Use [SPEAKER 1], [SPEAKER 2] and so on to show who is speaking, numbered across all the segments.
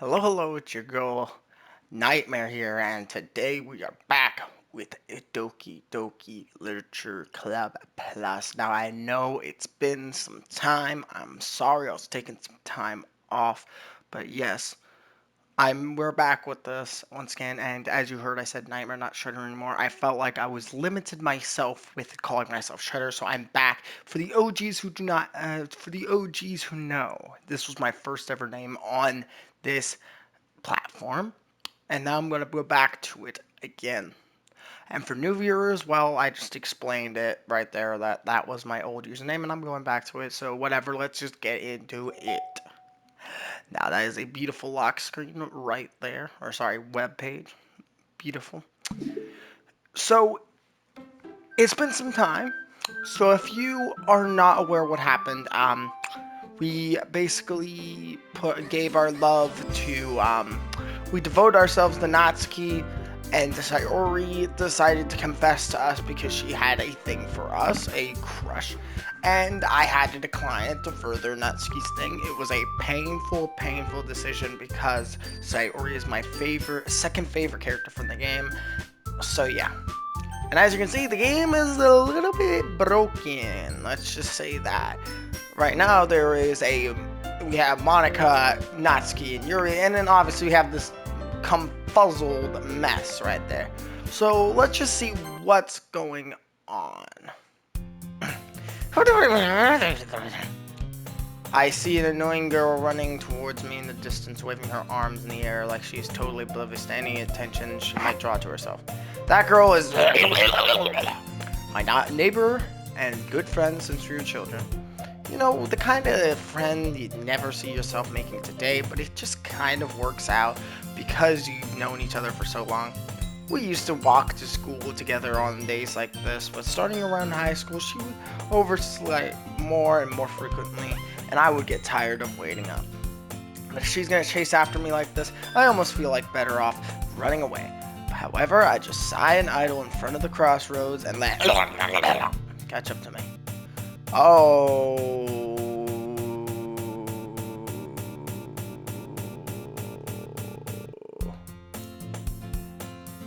[SPEAKER 1] Hello, it's your girl Nightmare here, and today we are back with a Doki Literature Club Plus. Now, I know it's been some time. I'm sorry I was taking some time off, but yes, we're back with this once again. And as you heard, I said Nightmare, not Shredder anymore. I felt like I was limited myself with calling myself Shredder, so I'm back. For the OGs who do not, for the OGs who know, this was my first ever name on this platform, and now I'm going to go back to it again. And for new viewers, well, I just explained it right there that that was my old username, and I'm going back to it. So whatever, let's just get into it. Now that is a beautiful lock screen right there, or sorry, web page. Beautiful. So it's been some time. So if you are not aware what happened, we basically gave our love to we devoted ourselves to Natsuki, and Sayori decided to confess to us because she had a thing for us, a crush, and I had to decline it to further Natsuki's thing. It was a painful decision because Sayori is my second favorite character from the game. So yeah. And as you can see, the game is a little bit broken. Let's just say that. Right now, we have Monica, Natsuki, and Yuri, and then obviously we have this confuzzled mess right there. So let's just see what's going on. I see an annoying girl running towards me in the distance, waving her arms in the air like she is totally oblivious to any attention she might draw to herself. That girl is my neighbor and good friend since we were children. You know, the kind of friend you'd never see yourself making today, but it just kind of works out because you've known each other for so long. We used to walk to school together on days like this, but starting around high school, she would oversleep more and more frequently, and I would get tired of waiting up. But if she's gonna chase after me like this, I almost feel like better off running away. However, I just sigh and idle in front of the crossroads and let catch up to me. Oh.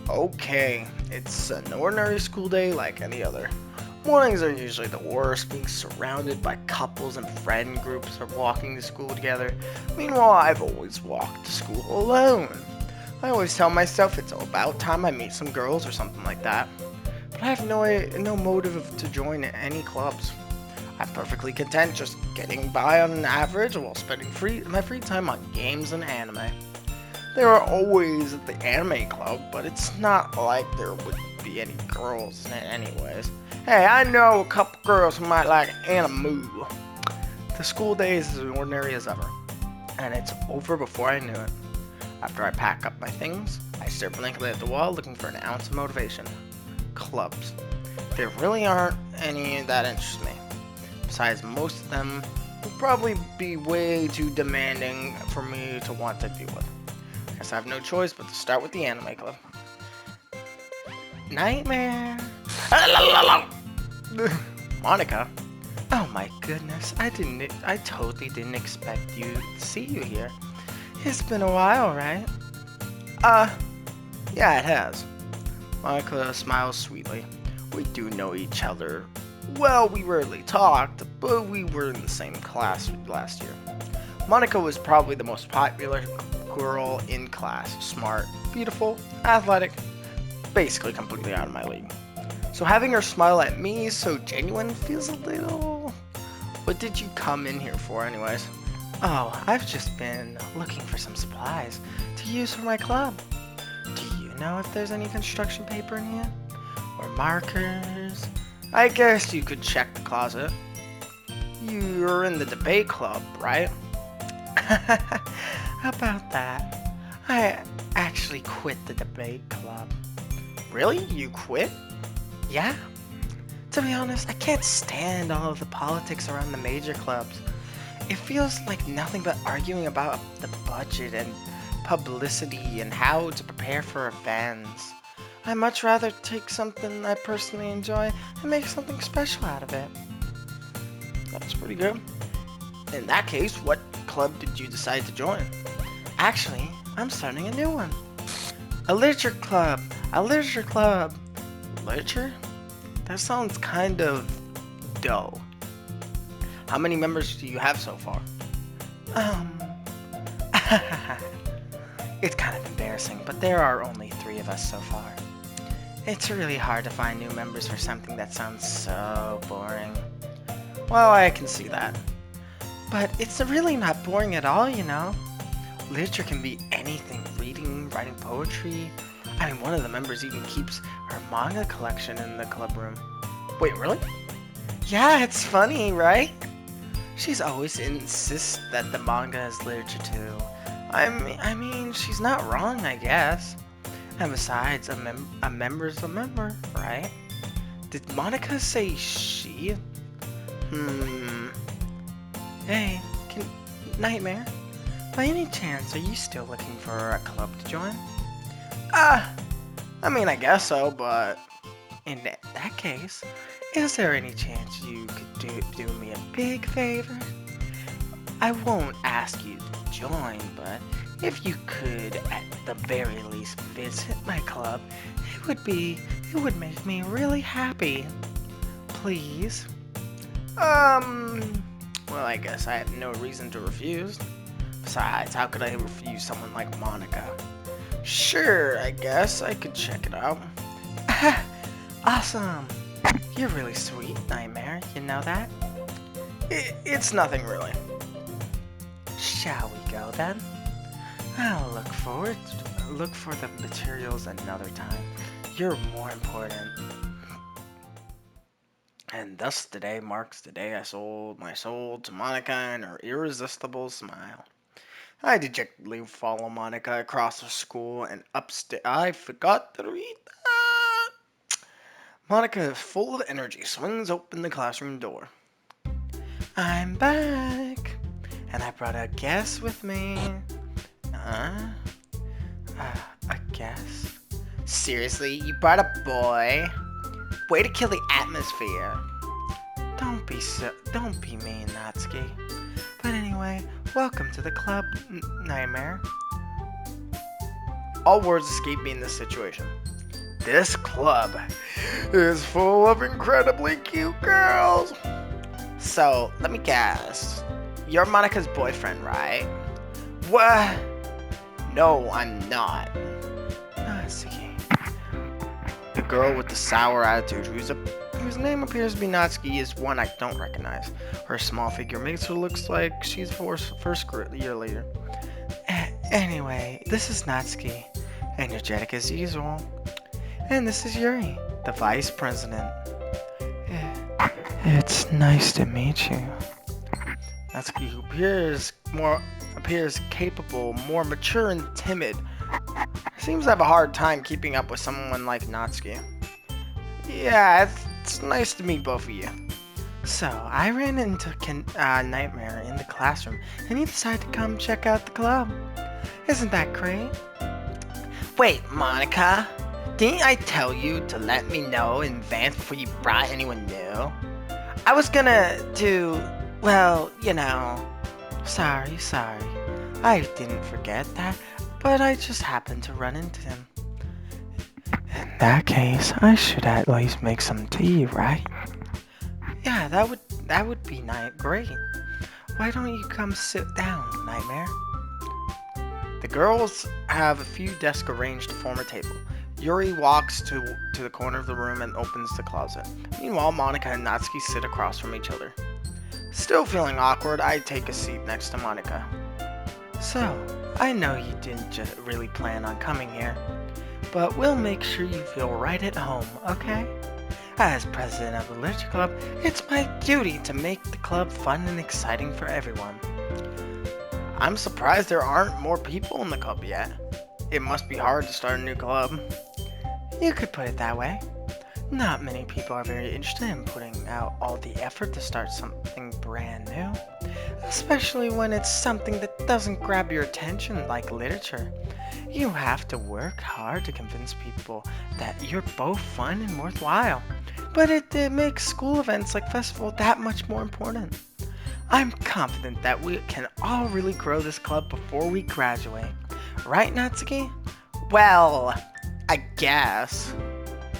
[SPEAKER 1] Okay, it's an ordinary school day like any other. Mornings are usually the worst, being surrounded by couples and friend groups or walking to school together. Meanwhile, I've always walked to school alone. I always tell myself it's about time I meet some girls or something like that. But I have no motive to join any clubs. I'm perfectly content just getting by on an average while spending my free time on games and anime. There are always at the anime club, but it's not like there would be any girls in it anyways. Hey, I know a couple girls who might like anime. The school day is as ordinary as ever, and it's over before I knew it. After I pack up my things, I stare blankly at the wall looking for an ounce of motivation. Clubs. There really aren't any that interest me. Besides, most of them will probably be way too demanding for me to want to deal with. Guess I have no choice but to start with the anime club. Nightmare! Monica? Oh my goodness, I totally didn't expect to see you here. It's been a while, right? Yeah, it has. Monica smiles sweetly. We do know each other. Well, we rarely talked, but we were in the same class last year. Monica was probably the most popular girl in class. Smart, beautiful, athletic, basically completely out of my league. So having her smile at me so genuine feels a little... What did you come in here for anyways? Oh, I've just been looking for some supplies to use for my club. Do you know if there's any construction paper in here? Or markers? I guess you could check the closet. You're in the debate club, right? How about that? I actually quit the debate club. Really? You quit? Yeah. To be honest, I can't stand all of the politics around the major clubs. It feels like nothing but arguing about the budget and publicity and how to prepare for events. I'd much rather take something I personally enjoy and make something special out of it. That's pretty good. In that case, what club did you decide to join? Actually, I'm starting a new one. A literature club. A literature club. Literature? That sounds kind of dull. How many members do you have so far? Um, it's kind of embarrassing, but there are only 3 of us so far. It's really hard to find new members for something that sounds so boring. Well, I can see that. But it's really not boring at all, you know. Literature can be anything, reading, writing poetry. I mean, one of the members even keeps her manga collection in the club room. Wait, really? Yeah, it's funny, right? She's always insists that the manga is literature too. I mean, she's not wrong, I guess. And besides, a member's a member, right? Did Monica say she? Hey, Nightmare, by any chance, are you still looking for a club to join? I mean, I guess so, but in that case, is there any chance you could do me a big favor? I won't ask you to join, but if you could, at the very least, visit my club, it would make me really happy. Please? Well, I guess I have no reason to refuse. Besides, how could I refuse someone like Monica? Sure, I guess I could check it out. Awesome! You're really sweet, Nightmare, you know that? It's nothing really. Shall we go then? I'll look for the materials another time. You're more important. And thus today marks the day I sold my soul to Monica and her irresistible smile. I dejectedly follow Monica across the school and upstairs. I forgot to read that. Monica, full of energy, swings open the classroom door. I'm back, and I brought a guest with me. A guest? Seriously, you brought a boy? Way to kill the atmosphere. Don't be mean, Natsuki. But anyway, welcome to the club, Nightmare. All words escape me in this situation. This club is full of incredibly cute girls. So, let me guess. You're Monica's boyfriend, right? What? No, I'm not. Natsuki. The girl with the sour attitude, whose name appears to be Natsuki, is one I don't recognize. Her small figure makes her look like she's first year later. Anyway, this is Natsuki, energetic as usual. And this is Yuri, the vice president. It's nice to meet you. Natsuki, who appears capable, more mature and timid, seems to have a hard time keeping up with someone like Natsuki. Yeah, it's nice to meet both of you. So, I ran into Nightmare in the classroom, and he decided to come check out the club. Isn't that great? Wait, Monica, didn't I tell you to let me know in advance before you brought anyone new? I was gonna do, well, you know. Sorry. I didn't forget that, but I just happened to run into him. In that case, I should at least make some tea, right? Yeah, that would be great. Why don't you come sit down, Nightmare? The girls have a few desks arranged to form a table. Yuri walks to the corner of the room and opens the closet. Meanwhile, Monica and Natsuki sit across from each other. Still feeling awkward, I take a seat next to Monica. So, I know you didn't just really plan on coming here, but we'll make sure you feel right at home, okay? As president of the Literature Club, it's my duty to make the club fun and exciting for everyone. I'm surprised there aren't more people in the club yet. It must be hard to start a new club. You could put it that way. Not many people are very interested in putting out all the effort to start something brand new, especially when it's something that doesn't grab your attention like literature. You have to work hard to convince people that you're both fun and worthwhile, but it makes school events like festival that much more important. I'm confident that we can all really grow this club before we graduate. Right, Natsuki? Well, I guess.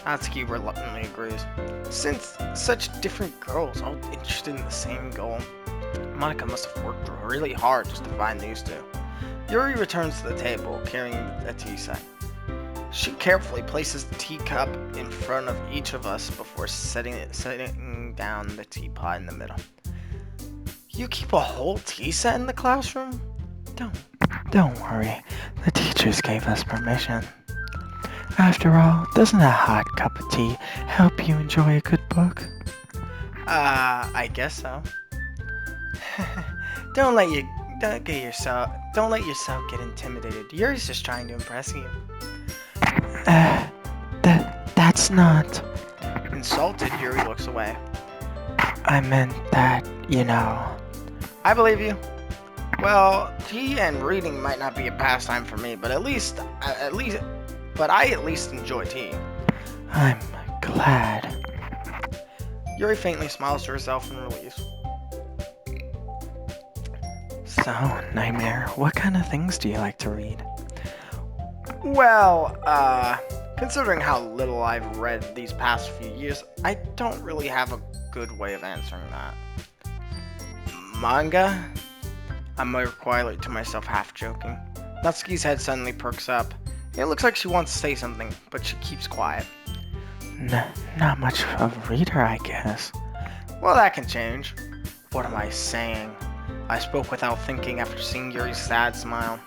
[SPEAKER 1] Natsuki reluctantly agrees. Since such different girls, all interested in the same goal, Monica must have worked really hard just to find these two. Yuri returns to the table, carrying a tea set. She carefully places the teacup in front of each of us before setting down the teapot in the middle. You keep a whole tea set in the classroom?
[SPEAKER 2] Don't worry. The teachers gave us permission. After all, doesn't a hot cup of tea help you enjoy a good book?
[SPEAKER 1] I guess so. Don't let yourself get intimidated. Yuri's just trying to impress you.
[SPEAKER 2] That's not...
[SPEAKER 1] Insulted, Yuri looks away.
[SPEAKER 2] I meant that,
[SPEAKER 1] I believe you. Well, tea and reading might not be a pastime for me, but I at least enjoy tea.
[SPEAKER 2] I'm glad.
[SPEAKER 1] Yuri faintly smiles to herself in release.
[SPEAKER 2] So, Nightmare, what kind of things do you like to read?
[SPEAKER 1] Well, considering how little I've read these past few years, I don't really have a good way of answering that. Manga? I murmur quietly to myself, half joking. Natsuki's head suddenly perks up. It looks like she wants to say something, but she keeps quiet.
[SPEAKER 2] Not much of a reader, I guess.
[SPEAKER 1] Well, that can change. What am I saying? I spoke without thinking after seeing Yuri's sad smile.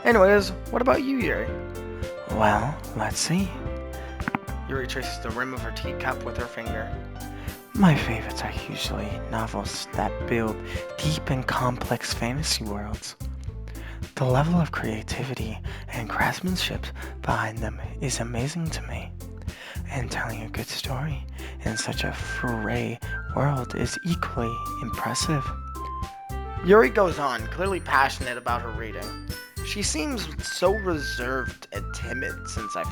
[SPEAKER 1] Anyways, what about you, Yuri?
[SPEAKER 2] Well, let's see.
[SPEAKER 1] Yuri traces the rim of her teacup with her finger.
[SPEAKER 2] My favorites are usually novels that build deep and complex fantasy worlds. The level of creativity and craftsmanship behind them is amazing to me. And telling a good story in such a fray world is equally impressive.
[SPEAKER 1] Yuri goes on, clearly passionate about her reading. She seems so reserved and timid since the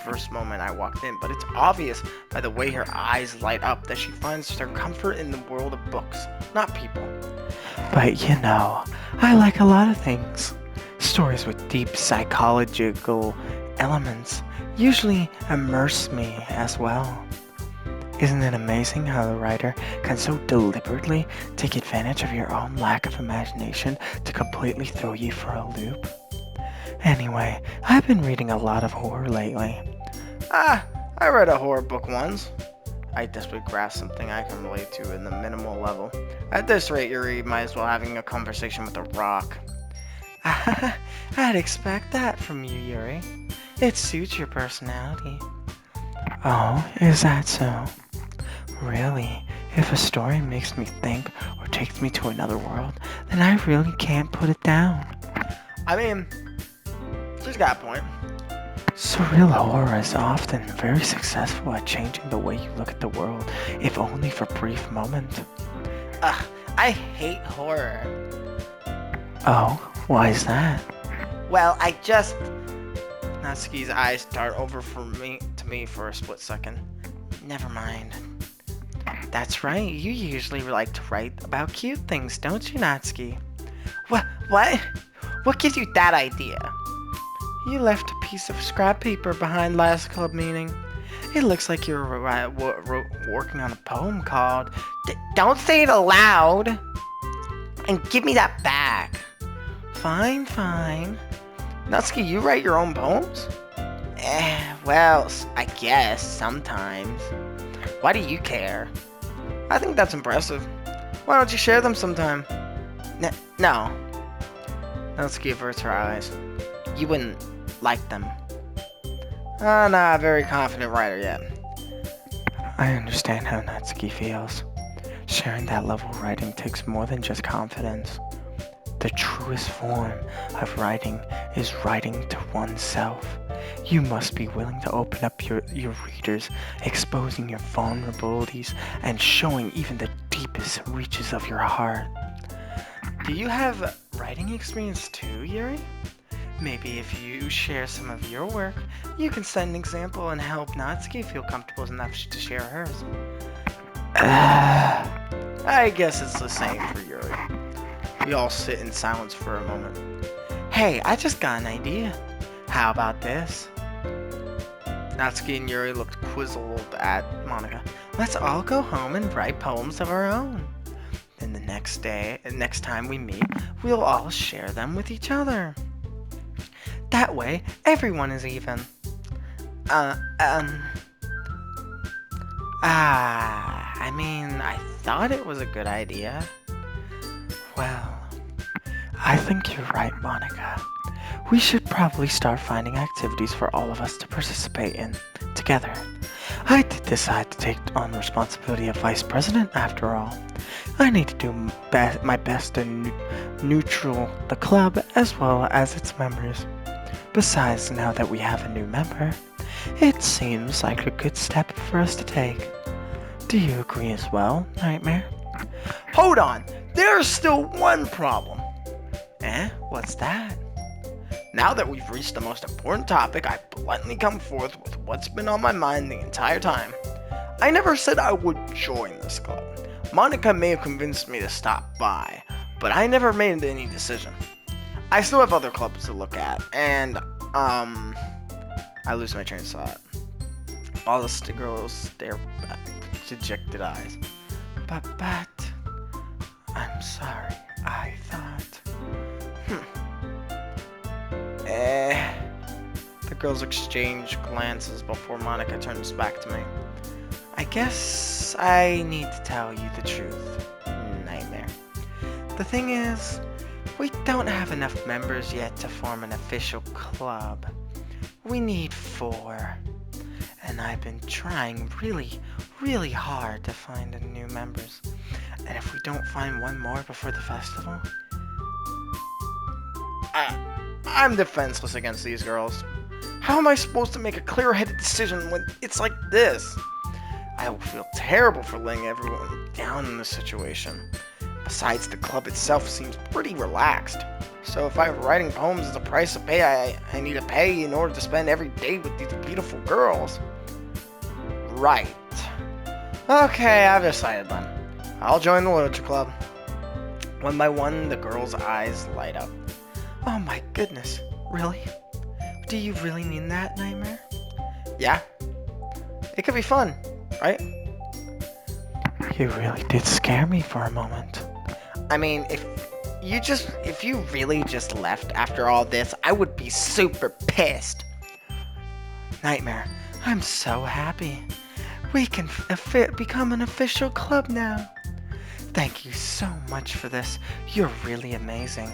[SPEAKER 1] first moment I walked in, but it's obvious by the way her eyes light up that she finds her comfort in the world of books, not people.
[SPEAKER 2] But I like a lot of things. Stories with deep psychological elements usually immerse me as well. Isn't it amazing how the writer can so deliberately take advantage of your own lack of imagination to completely throw you for a loop? Anyway, I've been reading a lot of horror lately.
[SPEAKER 1] I read a horror book once. I desperately grasp something I can relate to in the minimal level. At this rate, Yuri might as well having a conversation with a rock.
[SPEAKER 2] I'd expect that from you, Yuri. It suits your personality. Oh, is that so? Really? If a story makes me think or takes me to another world, then I really can't put it down.
[SPEAKER 1] I mean, she's got a point.
[SPEAKER 2] Surreal horror is often very successful at changing the way you look at the world, if only for a brief moment.
[SPEAKER 1] I hate horror.
[SPEAKER 2] Oh, why is that?
[SPEAKER 1] Well, Natsuki's eyes dart over to me for a split second. Never mind.
[SPEAKER 2] That's right, you usually like to write about cute things, don't you, Natsuki?
[SPEAKER 1] What? What gives you that idea?
[SPEAKER 2] You left a piece of scrap paper behind last club meeting. It looks like you're working on a poem called...
[SPEAKER 1] Don't say it aloud! And give me that back.
[SPEAKER 2] Fine.
[SPEAKER 1] Natsuki, you write your own poems? Well, I guess, sometimes. Why do you care? I think that's impressive. Why don't you share them sometime? No. Natsuki averts her eyes. You wouldn't like them. Not a very confident writer yet.
[SPEAKER 2] I understand how Natsuki feels. Sharing that level of writing takes more than just confidence. The truest form of writing is writing to oneself. You must be willing to open up your readers, exposing your vulnerabilities and showing even the deepest reaches of your heart.
[SPEAKER 1] Do you have writing experience too, Yuri?
[SPEAKER 2] Maybe if you share some of your work, you can set an example and help Natsuki feel comfortable enough to share hers.
[SPEAKER 1] I guess it's the same for Yuri. We all sit in silence for a moment.
[SPEAKER 2] Hey, I just got an idea. How about this?
[SPEAKER 1] Natsuki and Yuri looked quizzled at Monica.
[SPEAKER 2] Let's all go home and write poems of our own. Then the next time we meet, we'll all share them with each other. That way, everyone is even. I thought it was a good idea. Well, I think you're right, Monica. We should probably start finding activities for all of us to participate in together. I did decide to take on responsibility of vice president after all. I need to do my best to neutral the club as well as its members. Besides, now that we have a new member, it seems like a good step for us to take. Do you agree as well, Nightmare?
[SPEAKER 1] Hold on! There's still one problem!
[SPEAKER 2] What's that?
[SPEAKER 1] Now that we've reached the most important topic, I bluntly come forth with what's been on my mind the entire time. I never said I would join this club. Monica may have convinced me to stop by, but I never made any decision. I still have other clubs to look at, and, I lose my train of thought. All the girls stare back with dejected eyes.
[SPEAKER 2] But, I'm sorry, I thought...
[SPEAKER 1] The girls exchange glances before Monica turns back to me.
[SPEAKER 2] I guess I need to tell you the truth, Nightmare. The thing is, we don't have enough members yet to form an official club. We need 4. And I've been trying really hard to find new members. And if we don't find one more before the festival...
[SPEAKER 1] I'm defenseless against these girls. How am I supposed to make a clear-headed decision when it's like this? I will feel terrible for letting everyone down in this situation. Besides, the club itself seems pretty relaxed. So if I'm writing poems as a price to pay, I need to pay in order to spend every day with these beautiful girls. Right. Okay, I've decided then. I'll join the literature club. One by one, the girls' eyes light up.
[SPEAKER 2] Oh my goodness, really? Do you really mean that, Nightmare?
[SPEAKER 1] Yeah. It could be fun, right?
[SPEAKER 2] You really did scare me for a moment.
[SPEAKER 1] I mean, if you really just left after all this, I would be super pissed.
[SPEAKER 2] Nightmare, I'm so happy. We can become an official club now. Thank you so much for this. You're really amazing.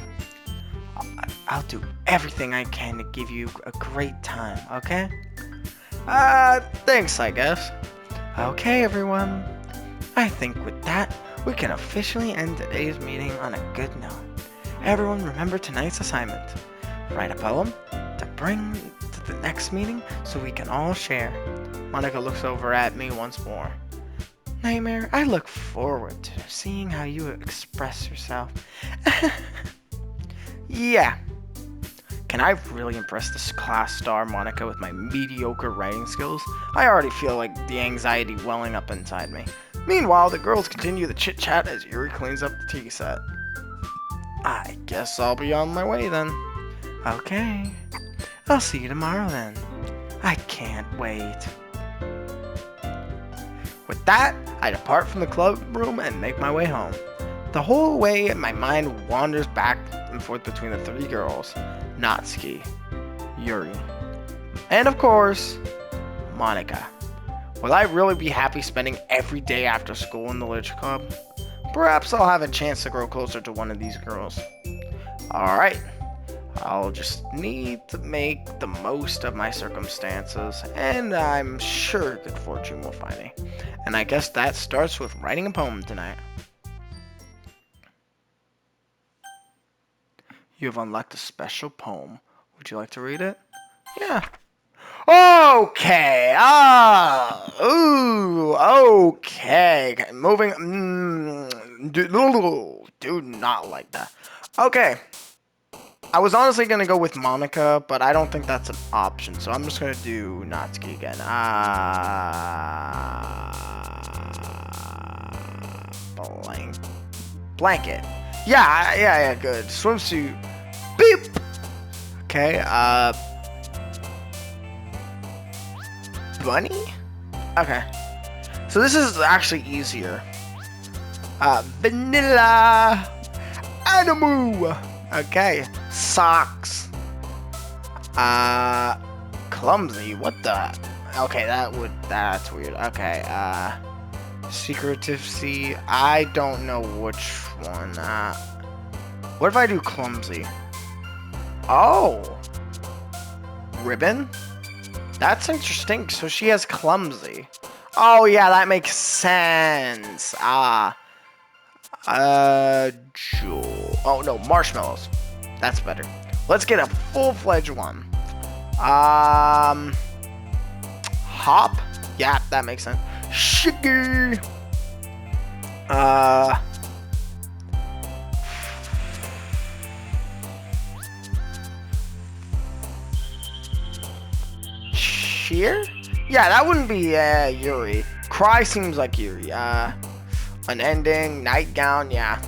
[SPEAKER 2] I'll do everything I can to give you a great time, okay?
[SPEAKER 1] Thanks, I guess.
[SPEAKER 2] Okay, everyone. I think with that, we can officially end today's meeting on a good note. Everyone remember tonight's assignment. Write a poem to bring to the next meeting so we can all share.
[SPEAKER 1] Monica looks over at me once more.
[SPEAKER 2] Nightmare, I look forward to seeing how you express yourself.
[SPEAKER 1] Yeah. Can I really impress this class star Monica with my mediocre writing skills? I already feel like the anxiety welling up inside me. Meanwhile, the girls continue the chit-chat as Yuri cleans up the tea set. I guess I'll be on my way then.
[SPEAKER 2] Okay. I'll see you tomorrow then. I can't wait.
[SPEAKER 1] With that, I depart from the club room and make my way home. The whole way, my mind wanders back and forth between the 3 girls, Natsuki, Yuri, and of course, Monica. Will I really be happy spending every day after school in the literature club? Perhaps I'll have a chance to grow closer to one of these girls. Alright, I'll just need to make the most of my circumstances, and I'm sure good fortune will find me. And I guess that starts with writing a poem tonight. You have unlocked a special poem. Would you like to read it? Yeah. Okay. Okay. Moving. Do not like that. Okay. I was honestly gonna go with Monica, but I don't think that's an option, so I'm just gonna do Natsuki again. blanket. Yeah, good. Swimsuit. Beep. Okay, bunny? Okay. So this is actually easier. Vanilla animal. Okay. Socks. Clumsy. What the? Okay, that's weird. Okay, secretive C. I don't know which one. What if I do clumsy? Oh. Ribbon? That's interesting. So she has clumsy. Oh yeah, that makes sense. Jewel. Oh no, marshmallows. That's better. Let's get a full-fledged one. Hop. Yeah, that makes sense. Sugar. Cheer? Yeah, that wouldn't be Yuri. Cry seems like Yuri. Unending, nightgown, yeah.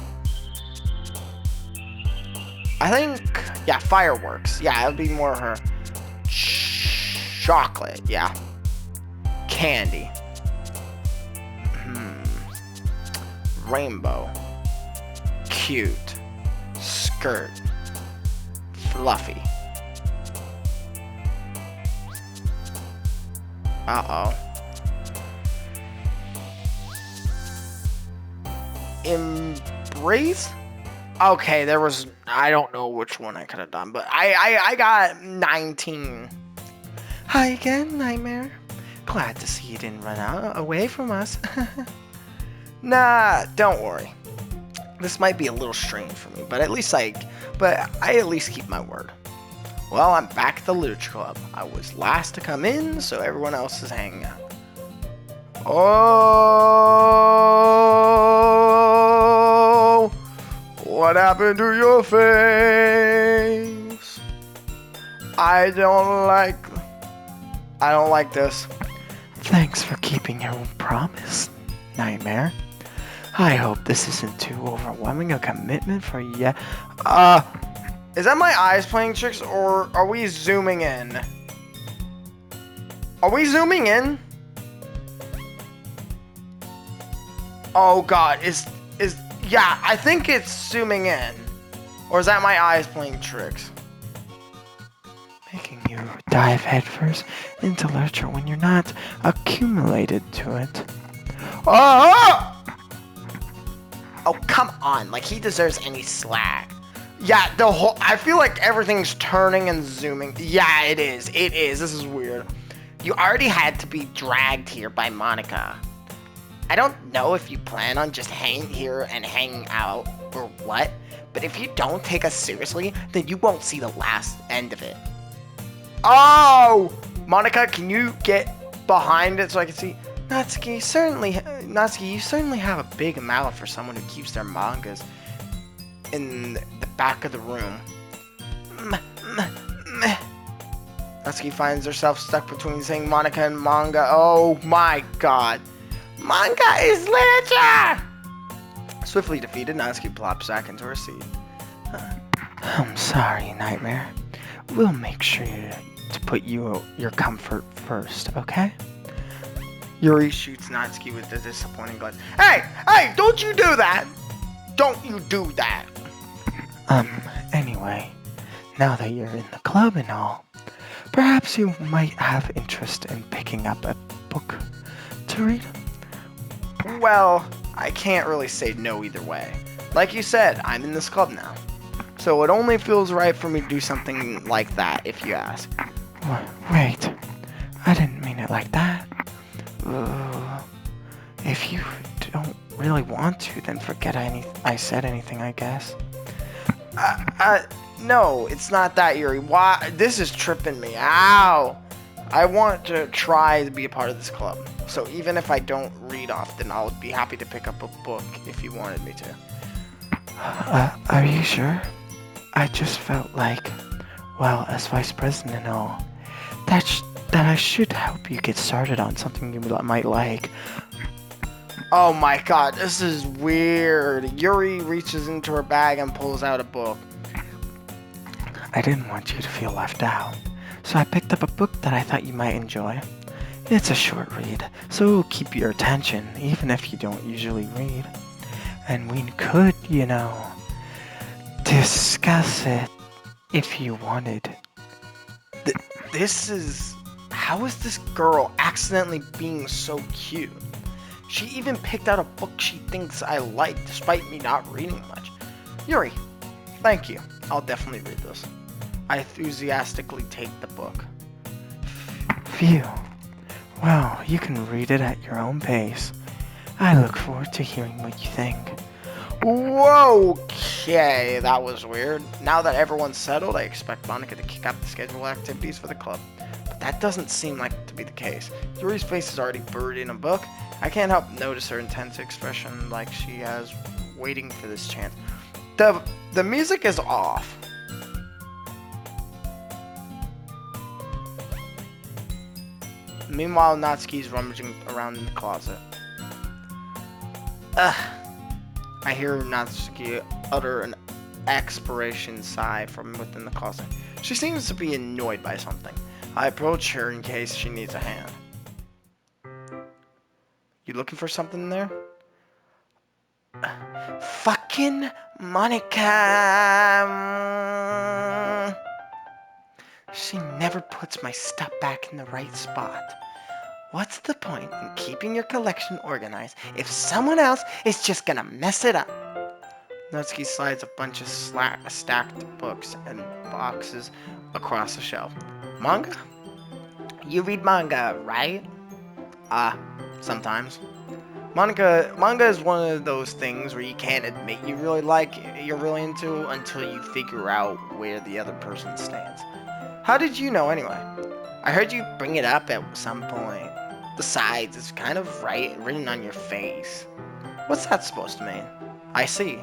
[SPEAKER 1] I think, yeah, fireworks. Yeah, it would be more her. Chocolate, yeah. Candy. Rainbow. Cute. Skirt. Fluffy. Uh-oh. Embrace? Okay, there was... I don't know which one I could have done, but I got 19.
[SPEAKER 2] Hi again, Nightmare. Glad to see you didn't run away from us.
[SPEAKER 1] Nah, don't worry. This might be a little strange for me, but I at least keep my word. Well, I'm back at the Literature Club. I was last to come in, so everyone else is hanging out. Oh, what happened to your face? I don't like this.
[SPEAKER 2] Thanks for keeping your promise, Nightmare. I hope this isn't too overwhelming a commitment for you.
[SPEAKER 1] Is that my eyes playing tricks, or are we zooming in? Are we zooming in? Oh god, yeah, I think it's zooming in. Or is that my eyes playing tricks?
[SPEAKER 2] Making you dive headfirst into literature when you're not accumulated to it.
[SPEAKER 1] Oh! Oh, come on, like he deserves any slack. Yeah, I feel like everything's turning and zooming. Yeah, it is. This is weird. You already had to be dragged here by Monica. I don't know if you plan on just hanging here and hanging out or what, but if you don't take us seriously, then you won't see the last end of it. Oh! Monica, can you get behind it so I can see? Natsuki, you certainly have a big mouth for someone who keeps their mangas in the back of the room. Natsuki finds herself stuck between saying Monica and manga. Oh my god. Manga is literature! Swiftly defeated, Natsuki plops back into her seat.
[SPEAKER 2] I'm sorry, Nightmare. We'll make sure to put your comfort first, okay?
[SPEAKER 1] Yuri shoots Natsuki with a disappointing glance. Hey! Don't you do that! Don't you do that!
[SPEAKER 2] Anyway, now that you're in the club and all, perhaps you might have interest in picking up a book to read?
[SPEAKER 1] Well, I can't really say no either way. Like you said, I'm in this club now. So it only feels right for me to do something like that, if you ask.
[SPEAKER 2] Wait, I didn't mean it like that. If you don't really want to, then forget I said anything, I guess.
[SPEAKER 1] No, it's not that, Yuri. Why? This is tripping me. Ow! I want to try to be a part of this club. So even if I don't read often, I'll be happy to pick up a book if you wanted me to.
[SPEAKER 2] Are you sure? I just felt like, well, as vice president and all, that I should help you get started on something you might like.
[SPEAKER 1] Oh my god, this is weird. Yuri reaches into her bag and pulls out a book.
[SPEAKER 2] I didn't want you to feel left out, so I picked up a book that I thought you might enjoy. It's a short read, so it will keep your attention, even if you don't usually read. And we could, discuss it if you wanted.
[SPEAKER 1] This is... How is this girl accidentally being so cute? She even picked out a book she thinks I like, despite me not reading much. Yuri, thank you. I'll definitely read this. I enthusiastically take the book.
[SPEAKER 2] Phew. Well, you can read it at your own pace. I look forward to hearing what you think.
[SPEAKER 1] Whoa, okay, that was weird. Now that everyone's settled, I expect Monica to kick off the scheduled activities for the club. But that doesn't seem like to be the case. Yuri's face is already buried in a book. I can't help notice her intense expression like she has waiting for this chance. The music is off. Meanwhile, Natsuki's rummaging around in the closet. Ugh. I hear Natsuki utter an expiration sigh from within the closet. She seems to be annoyed by something. I approach her in case she needs a hand. You looking for something in there? Fucking Monica! She never puts my stuff back in the right spot. What's the point in keeping your collection organized if someone else is just gonna mess it up? Natsuki slides a bunch of stacked books and boxes across the shelf. Manga? You read manga, right? Sometimes. Manga is one of those things where you can't admit you're really into until you figure out where the other person stands. How did you know anyway? I heard you bring it up at some point. Besides, it's kind of written on your face. What's that supposed to mean? I see.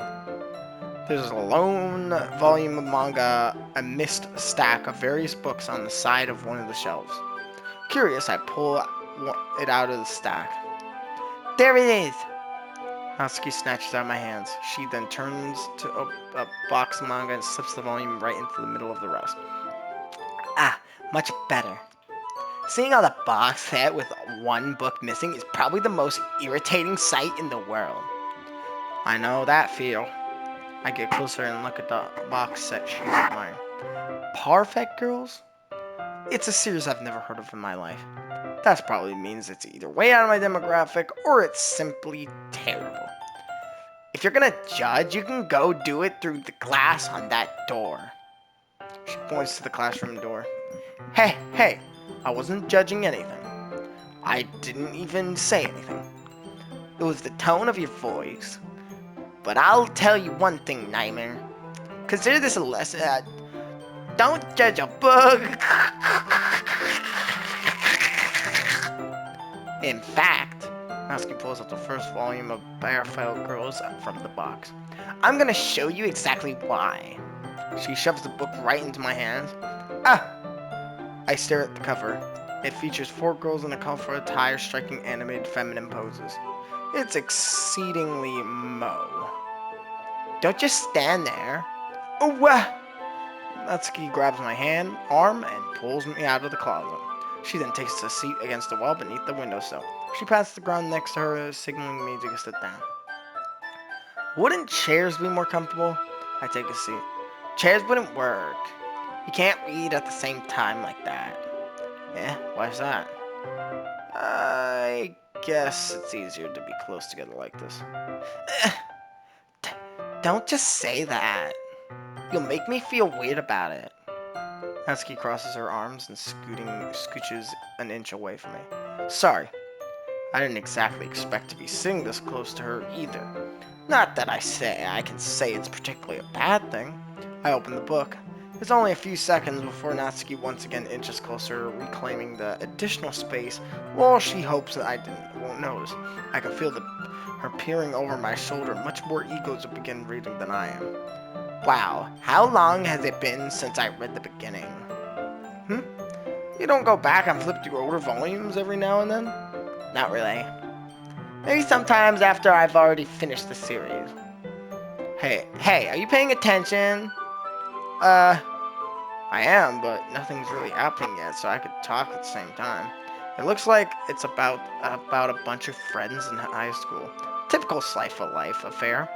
[SPEAKER 1] There's a lone volume of manga amidst a stack of various books on the side of one of the shelves. Curious, I pull it out of the stack. There it is! Natsuki snatches it out of my hands. She then turns to a box of manga and slips the volume right into the middle of the rest. Ah, much better. Seeing all the box set with one book missing is probably the most irritating sight in the world. I know that feel. I get closer and look at the box set she's admiring. Perfect Girls? It's a series I've never heard of in my life. That probably means it's either way out of my demographic or it's simply terrible. If you're gonna judge, you can go do it through the glass on that door. She points to the classroom door. Hey, I wasn't judging anything. I didn't even say anything. It was the tone of your voice. But I'll tell you one thing, Nightmare. Consider this a lesson. Don't judge a book. In fact, Natsuki pulls out the first volume of Barefoot Girls from the box. I'm gonna show you exactly why. She shoves the book right into my hands. I stare at the cover. It features 4 girls in a colorful attire striking animated feminine poses. It's exceedingly mo. Don't just stand there. Oh, Natsuki grabs my arm, and pulls me out of the closet. She then takes a seat against the wall beneath the windowsill. She pats the ground next to her, signaling me to sit down. Wouldn't chairs be more comfortable? I take a seat. Chairs wouldn't work. You can't read at the same time like that. Why's that? I guess it's easier to be close together like this. Don't just say that. You'll make me feel weird about it. Natsuki crosses her arms and scooches an inch away from me. Sorry. I didn't exactly expect to be sitting this close to her either. Not that I can say it's particularly a bad thing. I open the book. It's only a few seconds before Natsuki once again inches closer, reclaiming the additional space while she hopes that I won't notice. I can feel her peering over my shoulder, much more eager to begin reading than I am. Wow, how long has it been since I read the beginning? You don't go back and flip through older volumes every now and then? Not really. Maybe sometimes after I've already finished the series. Hey, are you paying attention? Uh, I am, but nothing's really happening yet, so I could talk at the same time. It looks like it's about a bunch of friends in high school. Typical slice of life affair.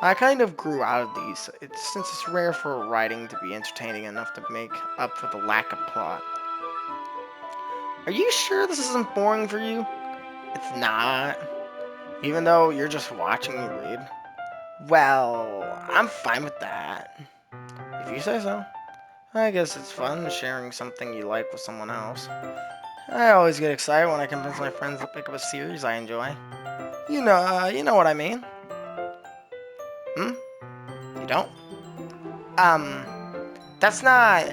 [SPEAKER 1] I kind of grew out of these, since it's rare for writing to be entertaining enough to make up for the lack of plot. Are you sure this isn't boring for you? It's not, even though you're just watching me read. Well, I'm fine with that. If you say so. I guess it's fun sharing something you like with someone else. I always get excited when I convince my friends to pick up a series I enjoy. You know what I mean. Hmm? You don't? Um, that's not.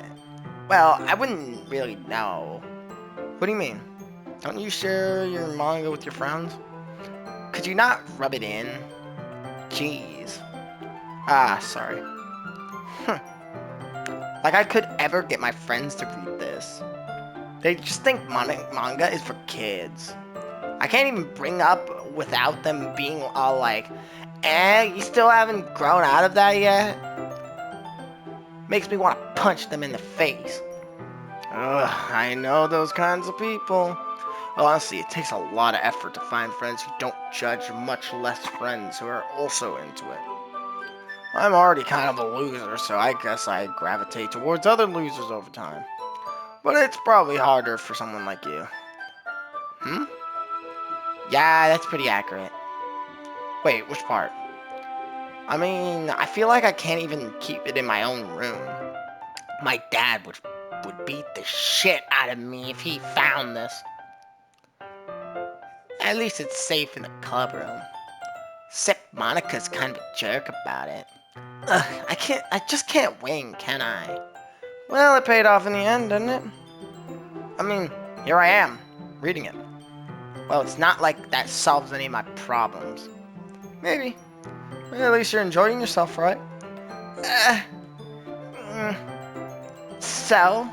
[SPEAKER 1] Well, I wouldn't really know. What do you mean? Don't you share your manga with your friends? Could you not rub it in? Jeez. Ah, sorry. Hm. Like I could ever get my friends to read this. They just think manga is for kids. I can't even bring up without them being all like, you still haven't grown out of that yet? Makes me want to punch them in the face. Ugh, I know those kinds of people. Well, honestly, it takes a lot of effort to find friends who don't judge, much less friends who are also into it. I'm already kind of a loser, so I guess I gravitate towards other losers over time. But it's probably harder for someone like you. Hmm? Yeah, that's pretty accurate. Wait, which part? I mean, I feel like I can't even keep it in my own room. My dad would beat the shit out of me if he found this. At least it's safe in the club room. Except Monica's kind of a jerk about it. Ugh, I just can't win, can I? Well, it paid off in the end, didn't it? I mean, here I am, reading it. Well, it's not like that solves any of my problems. Maybe. Well, at least you're enjoying yourself, right? Uh, mm, so?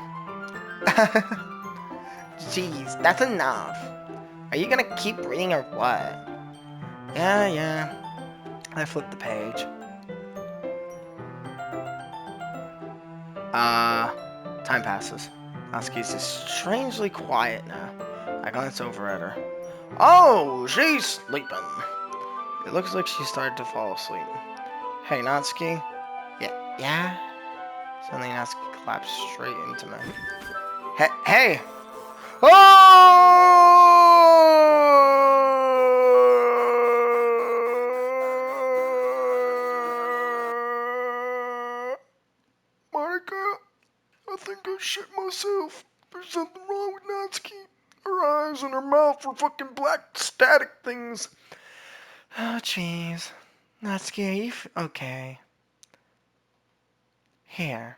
[SPEAKER 1] Jeez, that's enough. Are you gonna keep reading or what? Yeah. I flipped the page. Time passes. Natsuki's just strangely quiet now. I glance over at her. Oh, she's sleeping. It looks like she started to fall asleep. Hey, Natsuki. Yeah? Suddenly Natsuki collapsed straight into me. Hey! Oh! Monica, I think I shit myself. There's something wrong with Natsuki. Her eyes and her mouth were fucking black static things. Oh, jeez. Natsuki, are you okay? Here.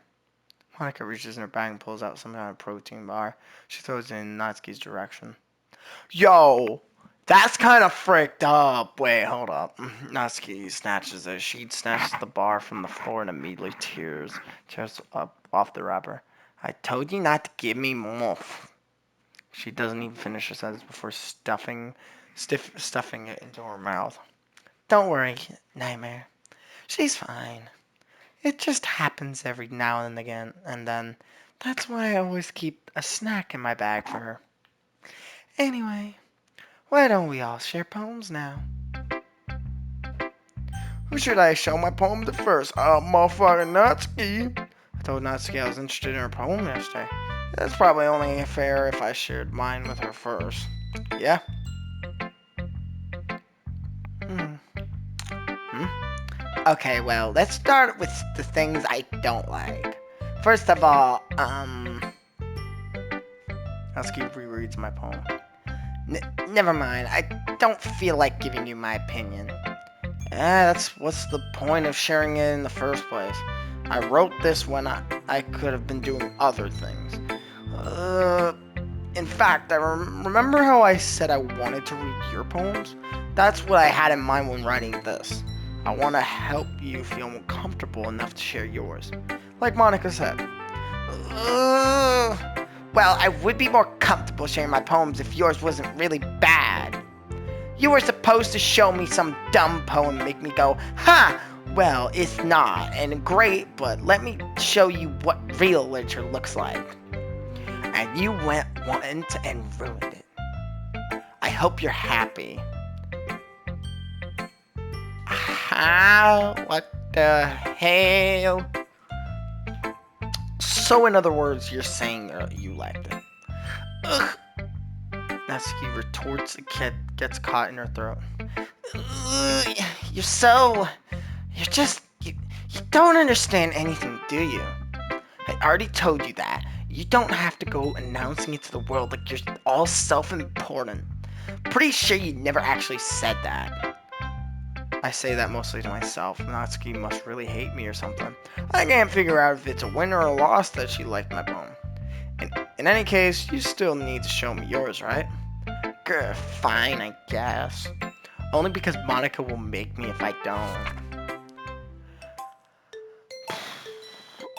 [SPEAKER 1] Monica reaches in her bag and pulls out some kind of protein bar. She throws it in Natsuki's direction. Yo! That's kind of fricked up. Wait, hold up. Natsuki snatches it. She snatches the bar from the floor and immediately tears up off the wrapper. I told you not to give me more. She doesn't even finish her sentence before stuffing it into her mouth. Don't worry, Nightmare. She's fine. It just happens every now and again, and then that's why I always keep a snack in my bag for her. Anyway, why don't we all share poems now? Who should I show my poem to first? Motherfucking Natsuki. I told Natsuki I was interested in her poem yesterday. It's probably only fair if I shared mine with her first. Yeah? Hmm. Okay, well, let's start with the things I don't like. First of all, Natsuki rereads my poem. Never mind, I don't feel like giving you my opinion. What's the point of sharing it in the first place? I wrote this when I could have been doing other things. In fact, remember how I said I wanted to read your poems? That's what I had in mind when writing this. I want to help you feel more comfortable enough to share yours. Like Monica said. Well, I would be more comfortable sharing my poems if yours wasn't really bad. You were supposed supposed to show me some dumb poem, make me go, ha! Well, it's not, and great, but let me show you what real literature looks like. And you went and ruined it. I hope you're happy. How? What the hell? So, in other words, you're saying you liked it. Ugh. Natsuki retorts. The kid gets caught in her throat. Ugh, you're so. You're just. You don't understand anything, do you? I already told you that. You don't have to go announcing it to the world like you're all self-important. Pretty sure you never actually said that. I say that mostly to myself. Natsuki must really hate me or something. I can't figure out if it's a win or a loss that she liked my poem. In any case, you still need to show me yours, right? Grr, fine, I guess. Only because Monica will make me if I don't.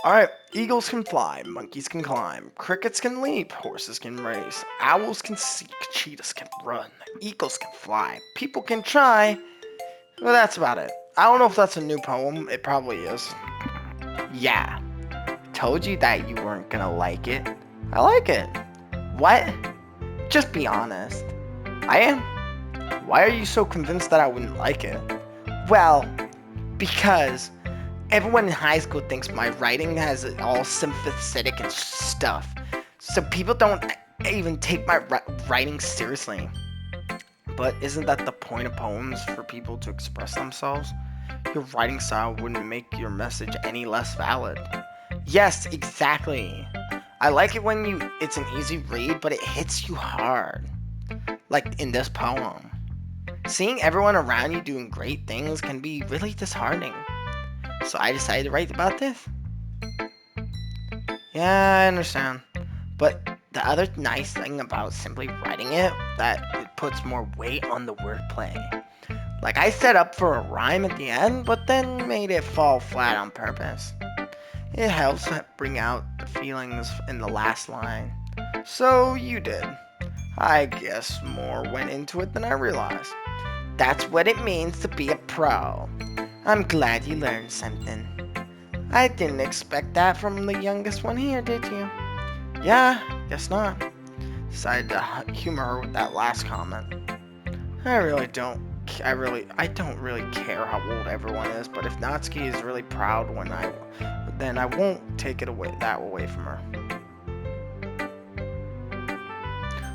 [SPEAKER 1] Alright, eagles can fly, monkeys can climb, crickets can leap, horses can race, owls can seek, cheetahs can run, eagles can fly, people can try. Well, that's about it. I don't know if that's a new poem. It probably is. Yeah. Told you that you weren't gonna like it. I like it. What? Just be honest. I am? Why are you so convinced that I wouldn't like it? Well, because everyone in high school thinks my writing has all sympathetic and stuff. So people don't even take my writing seriously. But isn't that the point of poems, for people to express themselves? Your writing style wouldn't make your message any less valid. Yes, exactly. I like it when it's an easy read, but it hits you hard. Like in this poem. Seeing everyone around you doing great things can be really disheartening. So I decided to write about this. Yeah, I understand. But the other nice thing about simply writing it, that it puts more weight on the wordplay. Like, I set up for a rhyme at the end, but then made it fall flat on purpose. It helps bring out the feelings in the last line. So you did. I guess more went into it than I realized. That's what it means to be a pro. I'm glad you learned something. I didn't expect that from the youngest one here, did you? Yeah, guess not. Decided to humor her with that last comment. I don't really care how old everyone is, but if Natsuki is really proud then I won't take it away from her.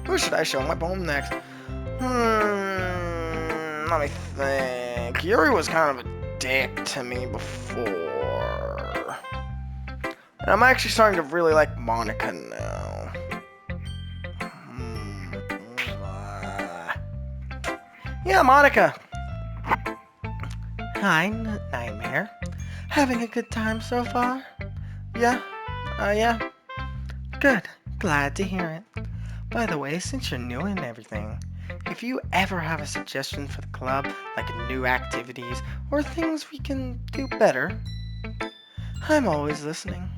[SPEAKER 1] Who should I show my poem next? Let me think. Yuri was kind of a dick to me before. And I'm actually starting to really like Monica now. Yeah, Monica. Hi, Nightmare. Having a good time so far? Yeah? Yeah? Good. Glad to hear it. By the way, since you're new and everything, if you ever have a suggestion for the club, like new activities or things we can do better, I'm always listening.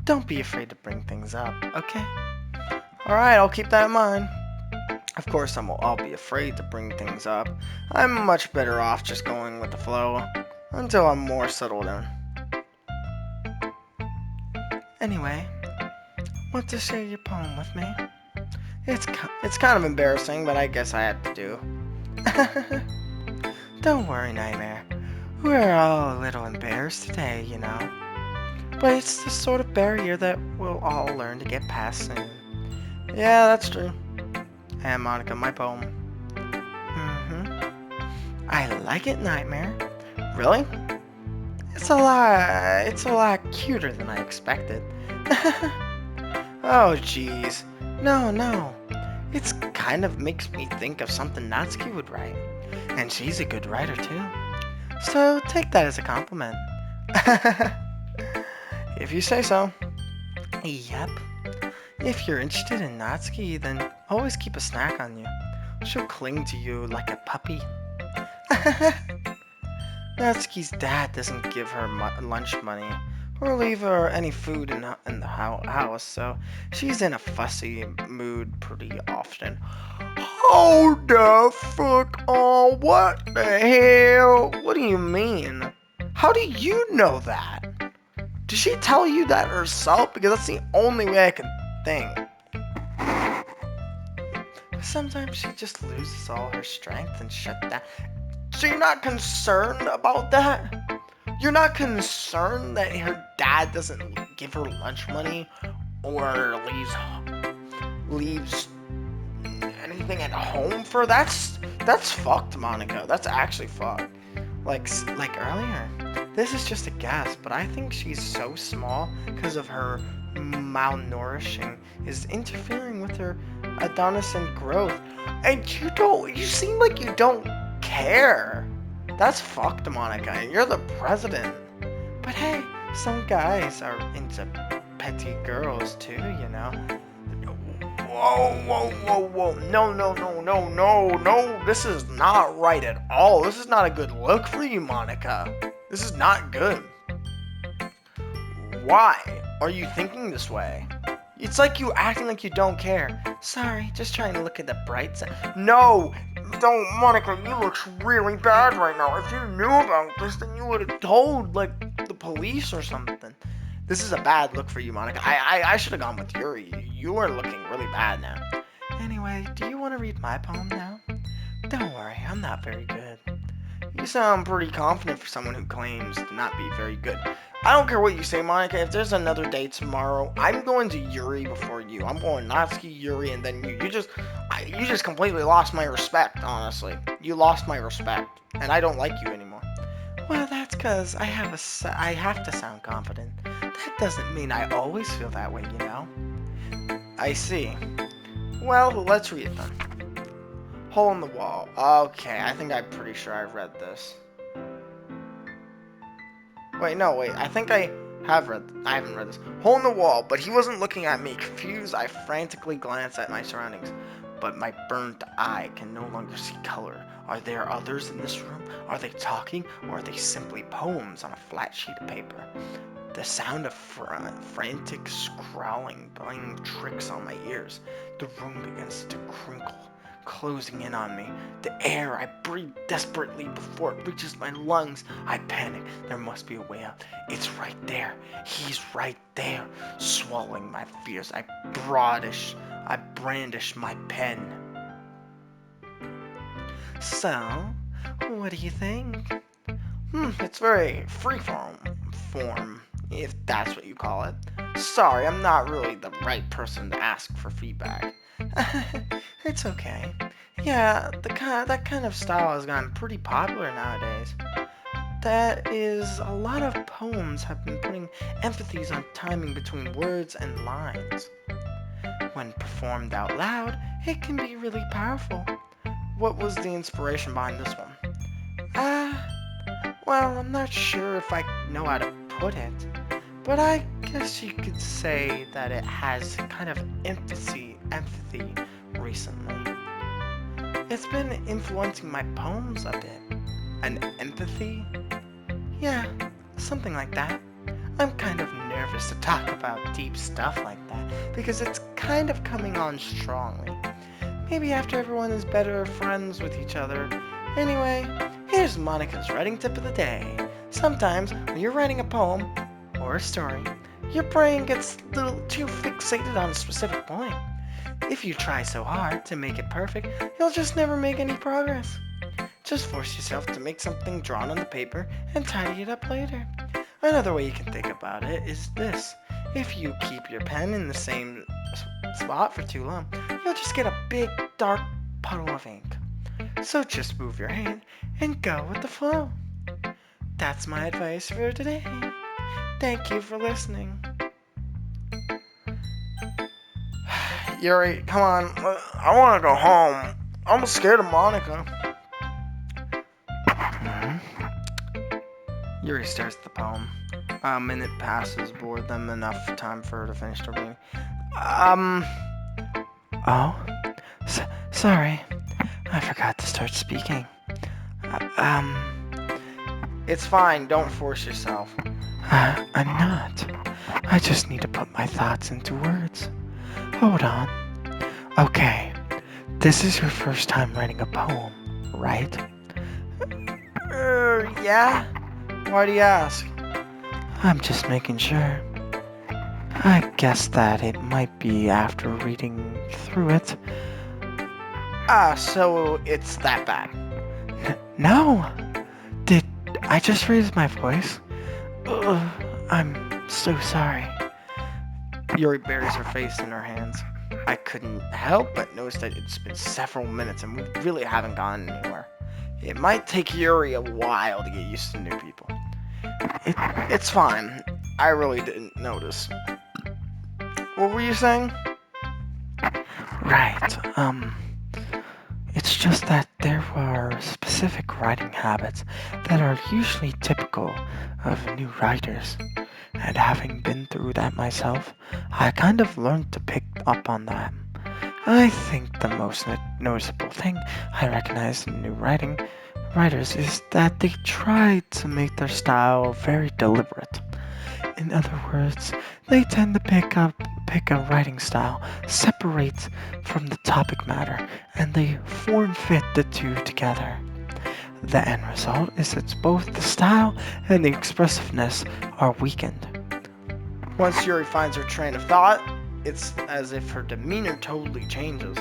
[SPEAKER 1] Don't be afraid to bring things up, okay? Alright, I'll keep that in mind. Of course, I'll be afraid to bring things up. I'm much better off just going with the flow until I'm more settled in. Anyway, want to share your poem with me? It's kind of embarrassing, but I guess I have to do. Don't worry, Nightmare. We're all a little embarrassed today, you know. But it's the sort of barrier that we'll all learn to get past soon. Yeah, that's true. And Monica, my poem. I like it, Nightmare. Really? It's a lot cuter than I expected. Oh, jeez. No. It's kind of makes me think of something Natsuki would write. And she's a good writer, too. So take that as a compliment. If you say so. Yep. If you're interested in Natsuki, then always keep a snack on you. She'll cling to you like a puppy. Natsuki's dad doesn't give her lunch money or leave her any food in the house, so she's in a fussy mood pretty often. Hold the fuck on. What the hell? What do you mean? How do you know that? Did she tell you that herself? Because that's the only way I can think. Sometimes she just loses all her strength and shut down. So you're not concerned about that? You're not concerned that her dad doesn't give her lunch money or leaves anything at home for? That's fucked, Monica. That's actually fucked. Like earlier. This is just a guess, but I think she's so small because of her malnourishing is interfering with her adolescent growth. And you seem like you don't care. That's fucked, Monica, and you're the president. But hey, some guys are into petty girls too, you know. Whoa, whoa, whoa, whoa. No, no, no, no, no, no. This is not right at all. This is not a good look for you, Monica. This is not good. Why are you thinking this way? It's like you acting like you don't care. Sorry, just trying to look at the bright side. No, don't, Monica, you look really bad right now. If you knew about this, then you would have told, like, the police or something. This is a bad look for you, Monica. I should have gone with Yuri. You are looking really bad now. Anyway, do you want to read my poem now? Don't worry, I'm not very good. You sound pretty confident for someone who claims to not be very good. I don't care what you say, Monica. If there's another day tomorrow, I'm going to Yuri before you. I'm going Natsuki, Yuri, and then you. You just completely lost my respect, honestly. You lost my respect, and I don't like you anymore. Well, that's because I have to sound confident. That doesn't mean I always feel that way, you know? I see. Well, let's read it then. Hole in the wall. Okay, I think I'm pretty sure I've read this. Wait, no, wait. I think I haven't read this. Hole in the wall, but he wasn't looking at me. Confused, I frantically glanced at my surroundings. But my burnt eye can no longer see color. Are there others in this room? Are they talking, or are they simply poems on a flat sheet of paper? The sound of frantic scrawling playing tricks on my ears. The room begins to crinkle, closing in on me. The air I breathe desperately before it reaches my lungs. I panic. There must be a way out. It's right there. He's right there. Swallowing my fears, I brandish my pen. So, what do you think? It's very form, if that's what you call it. Sorry, I'm not really the right person to ask for feedback. It's okay. Yeah, that kind of style has gotten pretty popular nowadays. That is, a lot of poems have been putting emphases on timing between words and lines. When performed out loud, it can be really powerful. What was the inspiration behind this one? Well, I'm not sure if I know how to put it, but I guess you could say that it has kind of empathy recently. It's been influencing my poems a bit. An empathy? Yeah, something like that. I'm kind of nervous to talk about deep stuff like that because it's kind of coming on strongly. Maybe after everyone is better friends with each other. Anyway, here's Monica's writing tip of the day. Sometimes when you're writing a poem or a story, your brain gets a little too fixated on a specific point. If you try so hard to make it perfect, you'll just never make any progress. Just force yourself to make something drawn on the paper and tidy it up later. Another way you can think about it is this. If you keep your pen in the same spot for too long, you'll just get a big dark puddle of ink. So just move your hand and go with the flow. That's my advice for today. Thank you for listening. Yuri, come on. I want to go home. I'm scared of Monica. Yuri stares at the poem. A minute passes, bored them enough time for her to finish the reading.
[SPEAKER 2] Oh? Sorry. I forgot to start speaking.
[SPEAKER 1] It's fine, don't force yourself.
[SPEAKER 2] I'm not. I just need to put my thoughts into words. Hold on. Okay. This is your first time writing a poem, right?
[SPEAKER 1] Yeah? Why do you ask?
[SPEAKER 2] I'm just making sure. I guess that it might be after reading through it.
[SPEAKER 1] Ah, so it's that bad.
[SPEAKER 2] No! Did I just raise my voice? Ugh, I'm so sorry.
[SPEAKER 1] Yuri buries her face in her hands. I couldn't help but notice that it's been several minutes and we really haven't gone anywhere. It might take Yuri a while to get used to new people. It's fine. I really didn't notice. What were you saying?
[SPEAKER 2] Right, it's just that there are specific writing habits that are usually typical of new writers. And having been through that myself, I kind of learned to pick up on them. I think the most noticeable thing I recognize in new writers is that they try to make their style very deliberate. In other words, they tend to pick a writing style, separate from the topic matter, and they form fit the two together. The end result is that both the style and the expressiveness are weakened.
[SPEAKER 1] Once Yuri finds her train of thought, it's as if her demeanor totally changes.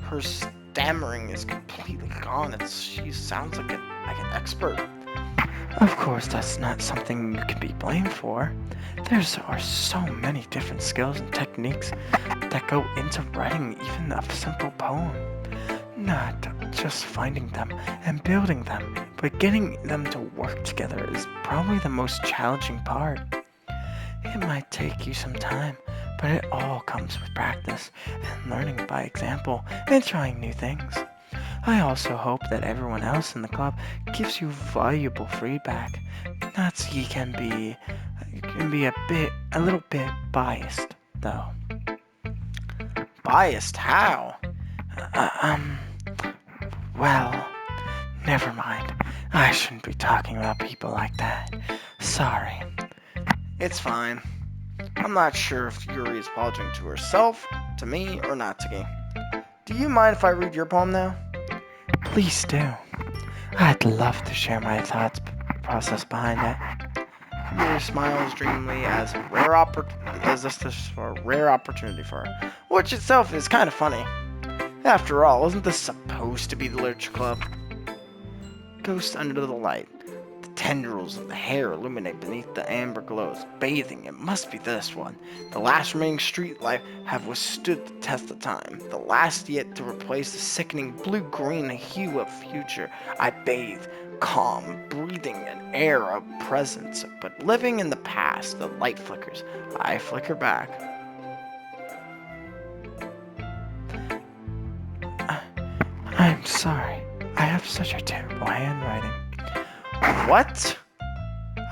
[SPEAKER 1] Her stammering is completely gone. She sounds like an expert.
[SPEAKER 2] Of course, that's not something you can be blamed for. There are so many different skills and techniques that go into writing even a simple poem. Not just finding them and building them, but getting them to work together is probably the most challenging part. It might take you some time, but it all comes with practice and learning by example and trying new things. I also hope that everyone else in the club gives you valuable feedback. Natsuki can be a little bit biased, though.
[SPEAKER 1] Biased? How?
[SPEAKER 2] Uh, um, well, never mind. I shouldn't be talking about people like that. Sorry.
[SPEAKER 1] It's fine. I'm not sure if Yuri is apologizing to herself, to me, or not to me. Do you mind if I read your poem now?
[SPEAKER 2] Please do. I'd love to share my thoughts process behind it.
[SPEAKER 1] Yuri smiles dreamily as this is a rare opportunity for her, which itself is kind of funny. After all, isn't this supposed to be the literature club? Ghost under the light. The tendrils of the hair illuminate beneath the amber glows. Bathing, it must be this one. The last remaining street light have withstood the test of time. The last yet to replace the sickening blue-green hue of future. I bathe, calm, breathing an air of presence. But living in the past, the light flickers. I flicker back.
[SPEAKER 2] I'm sorry. I have such a terrible handwriting.
[SPEAKER 1] What?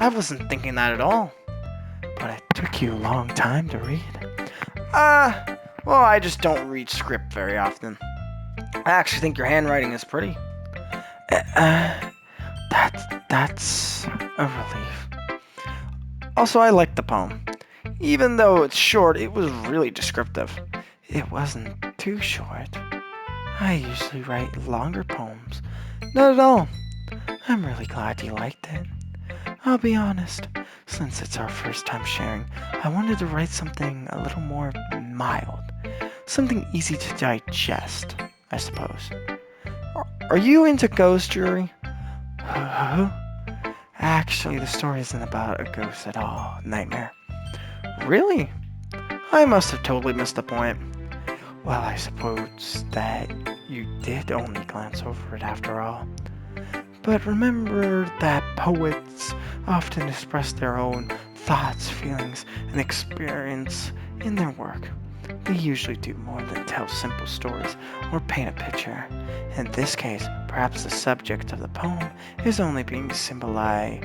[SPEAKER 1] I wasn't thinking that at all.
[SPEAKER 2] But it took you a long time to read.
[SPEAKER 1] Well, I just don't read script very often. I actually think your handwriting is pretty.
[SPEAKER 2] That's a relief.
[SPEAKER 1] Also, I like the poem. Even though it's short, it was really descriptive.
[SPEAKER 2] It wasn't too short. I usually write longer poems. Not at all. I'm really glad you liked it. I'll be honest, since it's our first time sharing, I wanted to write something a little more mild. Something easy to digest, I suppose.
[SPEAKER 1] Are you into ghost, Yuri?
[SPEAKER 2] Actually, the story isn't about a ghost at all, Nightmare.
[SPEAKER 1] Really? I must have totally missed the point.
[SPEAKER 2] Well, I suppose that you did only glance over it after all. But remember that poets often express their own thoughts, feelings, and experience in their work. They usually do more than tell simple stories or paint a picture. In this case, perhaps the subject of the poem is only being similarly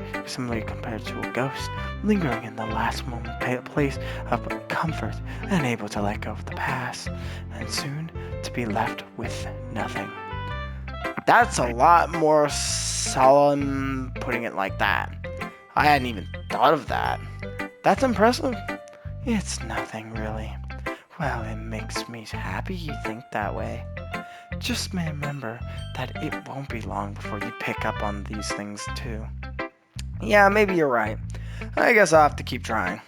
[SPEAKER 2] compared to a ghost, lingering in the last moment place of comfort and able to let go of the past, and soon to be left with nothing.
[SPEAKER 1] That's a lot more solemn putting it like that. I hadn't even thought of that. That's impressive.
[SPEAKER 2] It's nothing really. Well, it makes me happy you think that way. Just remember that it won't be long before you pick up on these things too.
[SPEAKER 1] Yeah, maybe you're right. I guess I'll have to keep trying.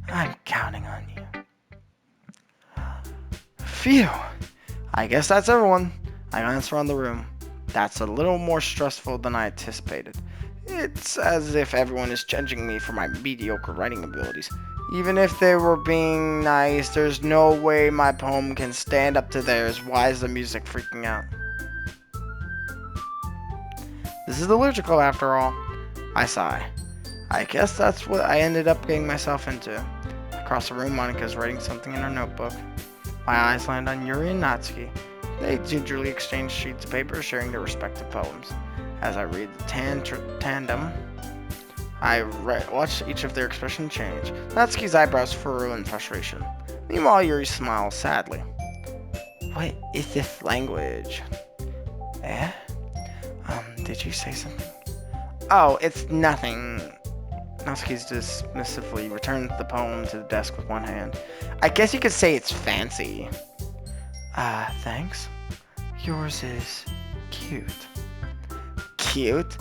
[SPEAKER 2] I'm counting on you.
[SPEAKER 1] Phew. I guess that's everyone. I glance around the room. That's a little more stressful than I anticipated. It's as if everyone is judging me for my mediocre writing abilities. Even if they were being nice, there's no way my poem can stand up to theirs. Why is the music freaking out? This is illogical after all. I sigh. I guess that's what I ended up getting myself into. Across the room, Monica's writing something in her notebook. My eyes land on Yuri and Natsuki. They gingerly exchange sheets of paper, sharing their respective poems. As I read the tandem, I watch each of their expressions change. Natsuki's eyebrows furrow in frustration. Meanwhile, Yuri smiles sadly. What is this language?
[SPEAKER 2] Eh? Did you say something?
[SPEAKER 1] Oh, it's nothing. Natsuki's dismissively returns the poem to the desk with one hand. I guess you could say it's fancy.
[SPEAKER 2] Thanks. Yours is cute.
[SPEAKER 1] Cute?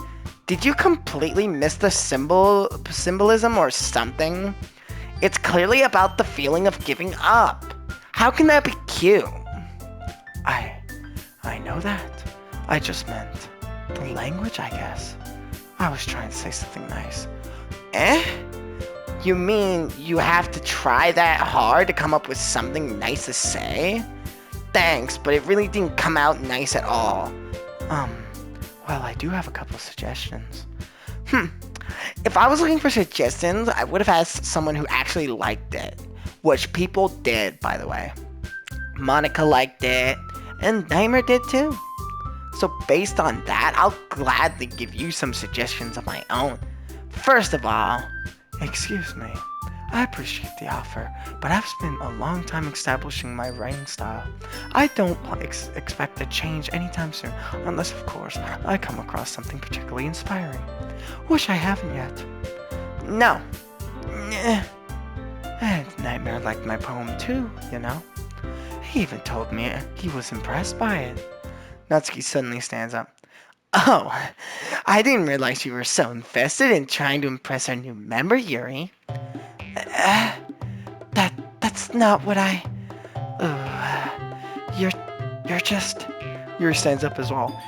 [SPEAKER 1] Did you completely miss the symbolism or something? It's clearly about the feeling of giving up. How can that be cute?
[SPEAKER 2] I know that. I just meant the language, I guess. I was trying to say something nice.
[SPEAKER 1] Eh? You mean you have to try that hard to come up with something nice to say? Thanks, but it really didn't come out nice at all.
[SPEAKER 2] Well, I do have a couple suggestions.
[SPEAKER 1] If I was looking for suggestions, I would have asked someone who actually liked it. Which people did, by the way. Monica liked it, and Nightmare did too. So based on that, I'll gladly give you some suggestions of my own. First of all,
[SPEAKER 2] Excuse me. I appreciate the offer, but I've spent a long time establishing my writing style. I don't expect a change anytime soon, unless, of course, I come across something particularly inspiring, which I haven't yet.
[SPEAKER 1] no.
[SPEAKER 2] And Nightmare liked my poem too, you know. He even told me he was impressed by it.
[SPEAKER 1] Natsuki suddenly stands up. Oh, I didn't realize you were so invested in trying to impress our new member, Yuri.
[SPEAKER 2] That's not what I... You're just...
[SPEAKER 1] Yuri stands up as well.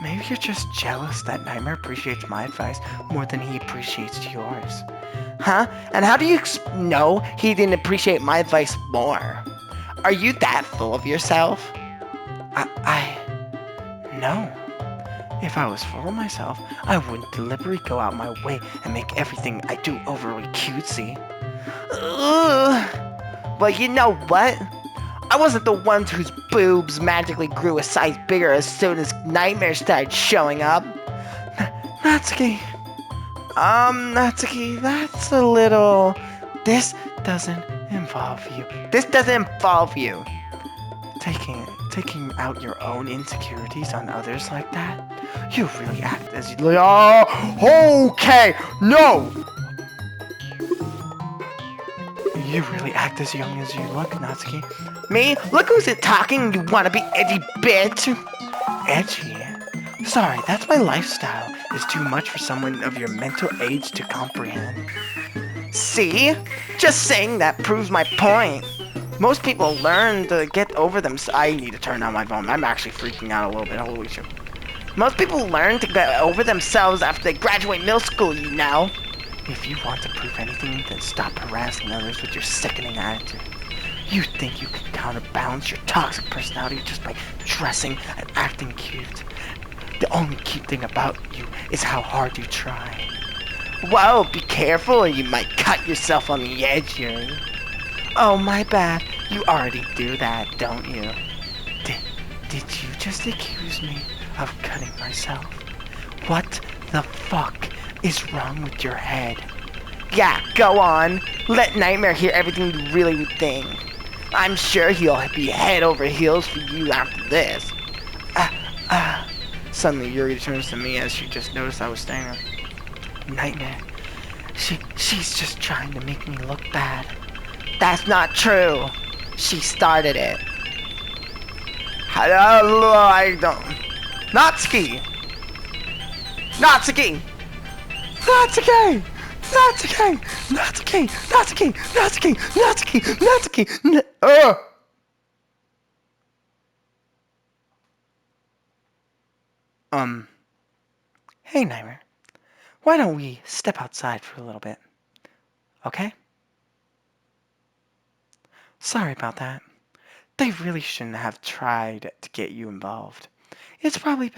[SPEAKER 2] Maybe you're just jealous that Nightmare appreciates my advice more than he appreciates yours.
[SPEAKER 1] Huh? And how do you know he didn't appreciate my advice more? Are you that full of yourself?
[SPEAKER 2] No. If I was full of myself, I wouldn't deliberately go out my way and make everything I do overly cutesy.
[SPEAKER 1] Well, you know what? I wasn't the one whose boobs magically grew a size bigger as soon as Nightmare started showing up.
[SPEAKER 2] Natsuki. Natsuki, that's a little... This doesn't involve you.
[SPEAKER 1] This doesn't involve you.
[SPEAKER 2] Taking out your own insecurities on others like that? You really act as you...
[SPEAKER 1] Okay, no!
[SPEAKER 2] You really act as young as you look, Natsuki.
[SPEAKER 1] Me? Look who's it talking, you wanna be edgy bitch!
[SPEAKER 2] Edgy? Sorry, that's my lifestyle. It's too much for someone of your mental age to comprehend.
[SPEAKER 1] See? Just saying that proves my point. Most people learn to get over them. I need to turn down my volume. I'm actually freaking out a little bit. Holy shit. Most people learn to get over themselves after they graduate middle school, you know.
[SPEAKER 2] If you want to prove anything, then stop harassing others with your sickening attitude. You think you can counterbalance your toxic personality just by dressing and acting cute. The only cute thing about you is how hard you try.
[SPEAKER 1] Whoa, be careful or you might cut yourself on the edge, Yuri.
[SPEAKER 2] Oh, my bad. You already do that, don't you? Did you just accuse me of cutting myself? What the fuck is wrong with your head?
[SPEAKER 1] Yeah, go on. Let Nightmare hear everything you really would think. I'm sure he'll be head over heels for you after this. Suddenly Yuri turns to me as she just noticed I was staring at her.
[SPEAKER 2] Nightmare. She's just trying to make me look bad.
[SPEAKER 1] That's not true. She started it. I don't. Natsuki! Natsuki! Natsuki! Natsuki! Natsuki! Natsuki! Natsuki! Natsuki! Natsuki! Um,
[SPEAKER 2] Hey, Nightmare. Why don't we step outside for a little bit? Okay? Sorry about that. They really shouldn't have tried to get you involved. It's probably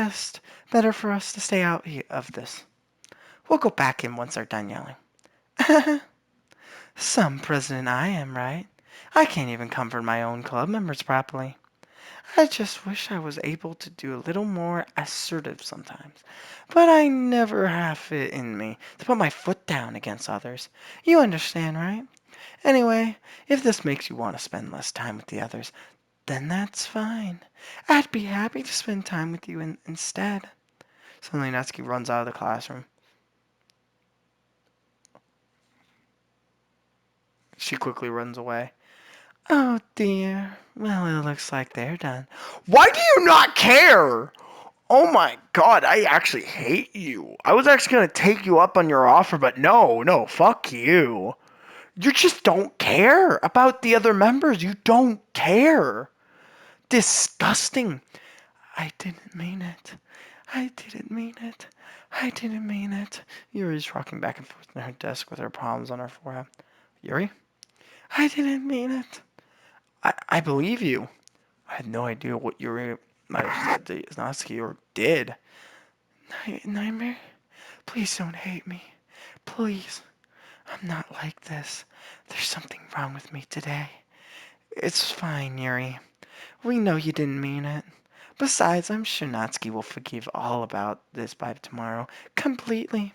[SPEAKER 2] better for us to stay out of this. We'll go back in once they're done yelling. Some president I am, right? I can't even comfort my own club members properly. I just wish I was able to do a little more assertive sometimes. But I never have it in me to put my foot down against others. You understand, right? Anyway, if this makes you want to spend less time with the others, then that's fine. I'd be happy to spend time with you instead. Suddenly Natsuki runs out of the classroom. She quickly runs away. Oh dear. Well, it looks like they're done.
[SPEAKER 1] Why do you not care? Oh my god, I actually hate you. I was actually gonna take you up on your offer, but no, fuck you. You just don't care about the other members. You don't care. Disgusting.
[SPEAKER 2] I didn't mean it. I didn't mean it. I didn't mean it. Yuri's rocking back and forth in her desk with her palms on her forehead. Yuri? I didn't mean it. I believe you. I had no idea what Yuri might have said to Natsuki or did. Nightmare? Please don't hate me. Please. I'm not like this. There's something wrong with me today. It's fine, Yuri. We know you didn't mean it. Besides, I'm sure Natsuki will forgive all about this by tomorrow. Completely.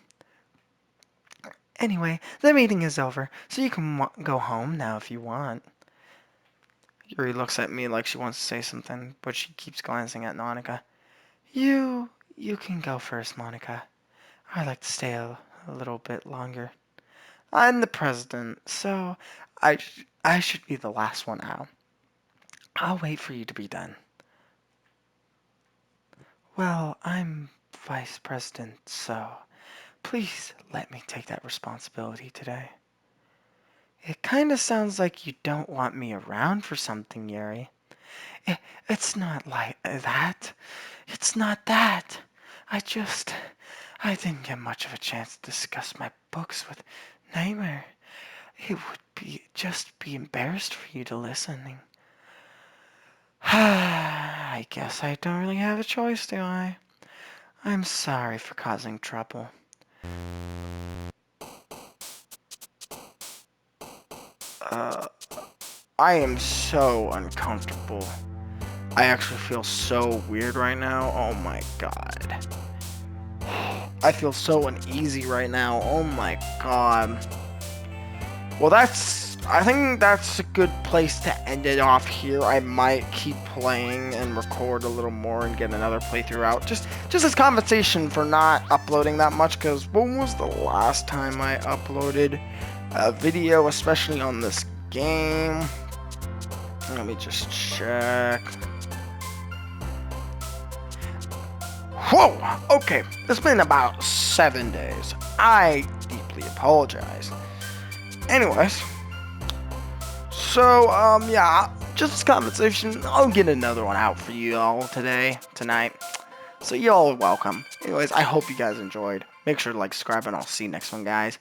[SPEAKER 2] Anyway, the meeting is over, so you can go home now if you want. Yuri looks at me like she wants to say something, but she keeps glancing at Monica. You can go first, Monica. I'd like to stay a little bit longer. I'm the president, so I should be the last one out. I'll wait for you to be done. Well, I'm vice president, so please let me take that responsibility today. It kind of sounds like you don't want me around for something, Yuri. It's not like that. It's not that. I didn't get much of a chance to discuss my books with Nightmare. It would be embarrassed for you to listen. I guess I don't really have a choice, do I? I'm sorry for causing trouble.
[SPEAKER 1] I am so uncomfortable. I actually feel so weird right now. Oh my god. I feel so uneasy right now. Oh my god. Well, I think that's a good place to end it off here. I might keep playing and record a little more and get another playthrough out. Just as compensation for not uploading that much, because when was the last time I uploaded a video, especially on this game? Let me just check. Whoa! Okay, it's been about 7 days. I deeply apologize. Anyways, so, yeah, just as compensation, I'll get another one out for you all tonight. So y'all are welcome. Anyways, I hope you guys enjoyed. Make sure to like, subscribe, and I'll see you next one, guys.